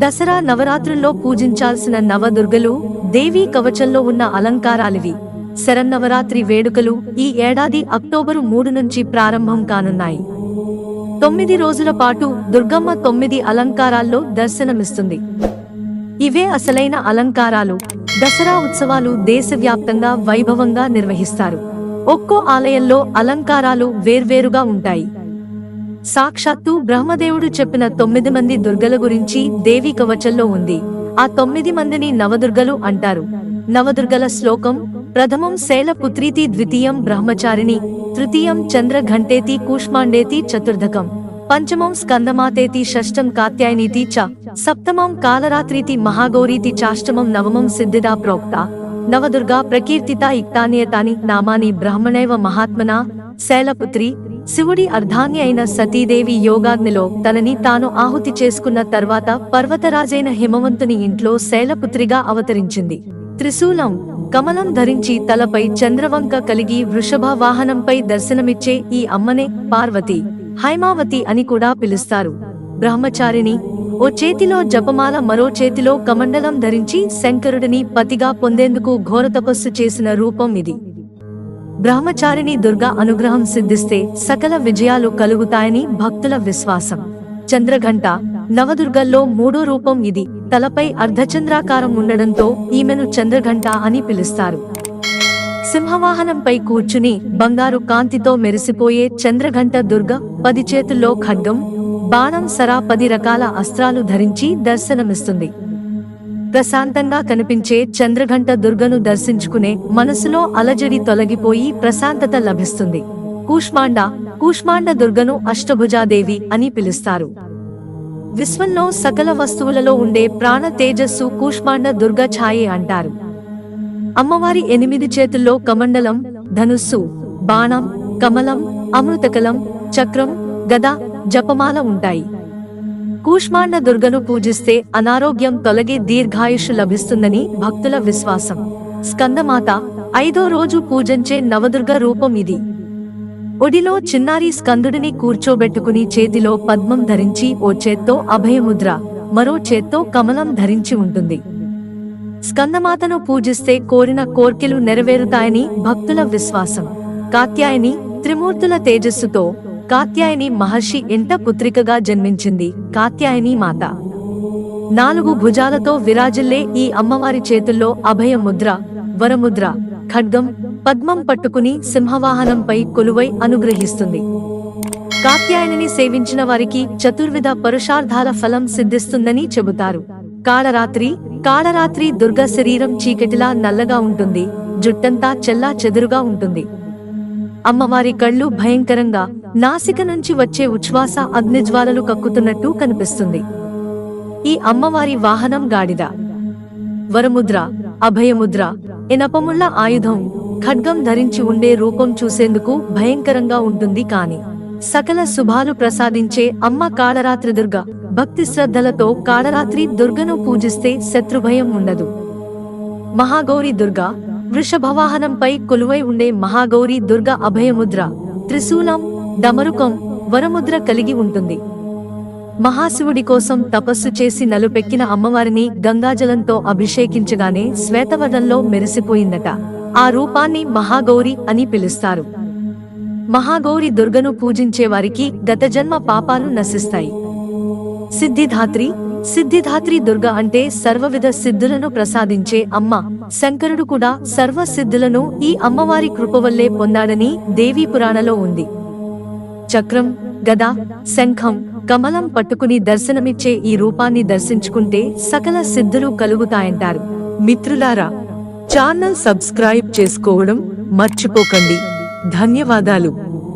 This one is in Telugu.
దసరా నవరాత్రుల్లో పూజించాల్సిన నవదుర్గలు, దేవీ కవచంలో ఉన్న అలంకారాలివి. శరన్నవరాత్రి వేడుకలు ఈ ఏడాది అక్టోబరు 3 నుంచి ప్రారంభం కానున్నాయి. 9 రోజుల పాటు దుర్గమ్మ 9 అలంకారాల్లో దర్శనమిస్తుంది. ఇవే అసలైన అలంకారాలు. దసరా ఉత్సవాలు దేశవ్యాప్తంగా వైభవంగా నిర్వహిస్తారు. ఒక్కో ఆలయంలో అలంకారాలు వేర్వేరుగా ఉంటాయి. సాక్షాత్తు బ్రహ్మదేవుడు చెప్పిన 9 మంది దుర్గల గురించి దేవీ కవచంలో ఉంది. ఆ 9 మందిని నవదుర్గలు అంటారు. నవదుర్గల శ్లోకం: ప్రథమం శైలపుత్రీతి, ద్వితీయం బ్రహ్మచారిణి, తృతీయం చంద్రఘంటేతి, కూష్మాండేతి, చతుర్థకం పంచమం స్కందమాతేతి, షష్టం కాత్యాయనీతి చ, సప్తమం కాలరాత్రీతి, మహాగౌరీతి చాష్టమం నవమం సిద్ధిదా ప్రోక్త. నవదుర్గా ప్రకీర్తిత ఇక్తాన్యతాని నామాని బ్రహ్మణైవ మహాత్మనా. శైలపుత్రి శివుడి అర్ధాంగి అయిన సతీదేవి యోగాగ్నిలో తనని తాను ఆహుతి చేసుకున్న తర్వాత పర్వతరాజైన హిమవంతుని ఇంట్లో శైలపుత్రిగా అవతరించింది. త్రిశూలం, కమలం ధరించి తలపై చంద్రవంక కలిగి వృషభ వాహనంపై దర్శనమిచ్చే ఈ అమ్మనే పార్వతి, హైమావతి అని కూడా పిలుస్తారు. బ్రహ్మచారిణి, ఓ చేతిలో జపమాల మరో చేతిలో కమండలం ధరించి శంకరుడిని పతిగా పొందేందుకు ఘోర తపస్సు చేసిన రూపం ఇది. బ్రహ్మచారిణి దుర్గా అనుగ్రహం సిద్ధిస్తే సకల విజయాలు కలుగుతాయని భక్తుల విశ్వాసం. చంద్రఘంట నవదుర్గల్లో 3వ రూపం ఇది. తలపై అర్ధచంద్రాకారం ఉండడంతో ఈమెను చంద్రఘంట అని పిలుస్తారు. సింహవాహనంపై కూర్చుని బంగారు కాంతితో మెరిసిపోయే చంద్రఘంట దుర్గ 10 చేతుల్లో ఖడ్గం, బాణం, సరా 10 రకాల అస్త్రాలు ధరించి దర్శనమిస్తుంది. ప్రశాంతంగా కనిపించే చంద్రఘంట దుర్గను దర్శించుకునే మనసులో అలజడి తొలగిపోయి ప్రశాంతత లభిస్తుంది. కూష్మాండ దుర్గను అష్టభుజాదేవి అని పిలుస్తారు. విశ్వంలో సకల వస్తువులలో ఉండే ప్రాణ తేజస్సు కూష్మాండ దుర్గ ఛాయే అంటారు. అమ్మవారి 8 చేతుల్లో కమండలం, ధనుస్సు, బాణం, కమలం, అమృతకలం, చక్రం, గద, జపమాల ఉంటాయి. కూష్మాండ దుర్గను పూజిస్తే అనారోగ్యం తొలగి దీర్ఘాయుషు లభిస్తుందని భక్తుల విశ్వాసం. స్కందమాత 5వ రోజు పూజించే నవదుర్గ రూపం ఇది. ఒడిలో చిన్నారి స్కందుడిని కూర్చోబెట్టుకుని చేతిలో పద్మం ధరించి ఓ చేత్తో అభయముద్ర, మరో చేత్తో కమలం ధరించి ఉంటుంది. స్కందమాతను పూజిస్తే కోరిన కోర్కెలు నెరవేరుతాయని భక్తుల విశ్వాసం. కాత్యాయని త్రిమూర్తుల తేజస్సుతో కాత్యాయని మహర్షి ఇంట పుత్రికగా జన్మించింది కాత్యాయని మాత. 4 భుజాలతో విరాజిల్లే ఈ అమ్మవారి చేతుల్లో అభయముద్ర, వరముద్ర, ఖడ్గం, పద్మం పట్టుకుని సింహవాహనంపై కొలువై అనుగ్రహిస్తుంది. కాత్యాయనిని సేవించిన వారికి చతుర్విధ పరుషార్థాల ఫలం సిద్ధిస్తుందని చెబుతారు. కాళరాత్రి దుర్గ శరీరం చీకటిలా నల్లగా ఉంటుంది. జుట్టంతా చెల్లా చెదురుగా ఉంటుంది. అమ్మవారి కళ్ళు భయంకరంగా, నాసిక నుంచి వచ్చే ఉచ్ఛ్వాస అగ్నిజ్వాలలు కక్కుతున్నట్టు కనిపిస్తుంది. ఈ అమ్మవారి వాహనం గాడిద. వరముద్ర, అభయముద్ర, ఇనపముళ్ళ ఆయుధం, ఖడ్గం ధరించి ఉండే రూపం చూసేందుకు భయంకరంగా ఉంటుంది. కాని సకల శుభాలు ప్రసాదించే అమ్మ కాళరాత్రి దుర్గ. భక్తి శ్రద్ధలతో కాళరాత్రి దుర్గను పూజిస్తే శత్రుభయం ఉండదు. మహాగౌరి దుర్గ వృషభవాహనంపై కొలువై ఉండే మహాగౌరి దుర్గ అభయముద్ర, త్రిశూలం, డమరుకం, వరముద్ర కలిగి ఉంటుంది. మహాశివుడి కోసం తపస్సు చేసి నలుపెక్కిన అమ్మవారిని గంగాజలంతో అభిషేకించగానే శ్వేతవర్ణంలో మెరిసిపోయిందట. ఆ రూపాన్ని మహాగౌరి అని పిలుస్తారు. మహాగౌరి దుర్గను పూజించేవారికి గత జన్మ పాపాలు నశిస్తాయి. సిద్ధిధాత్రి దుర్గ అంటే సర్వవిధ సిద్ధులను ప్రసాదించే అమ్మ. శంకరుడు కూడా సర్వ సిద్ధులను ఈ అమ్మవారి కృపవల్లే పొందాడని దేవీ పురాణలో ఉంది. చక్రం, గద, శంఖం, కమలం పట్టుకుని దర్శనమిచ్చే ఈ రూపాన్ని దర్శించుకుంటే సకల సిద్ధులు కలుగుతాయంటారు. మిత్రులారా, ఛానల్ సబ్స్క్రైబ్ చేసుకోవడం మర్చిపోకండి. ధన్యవాదాలు.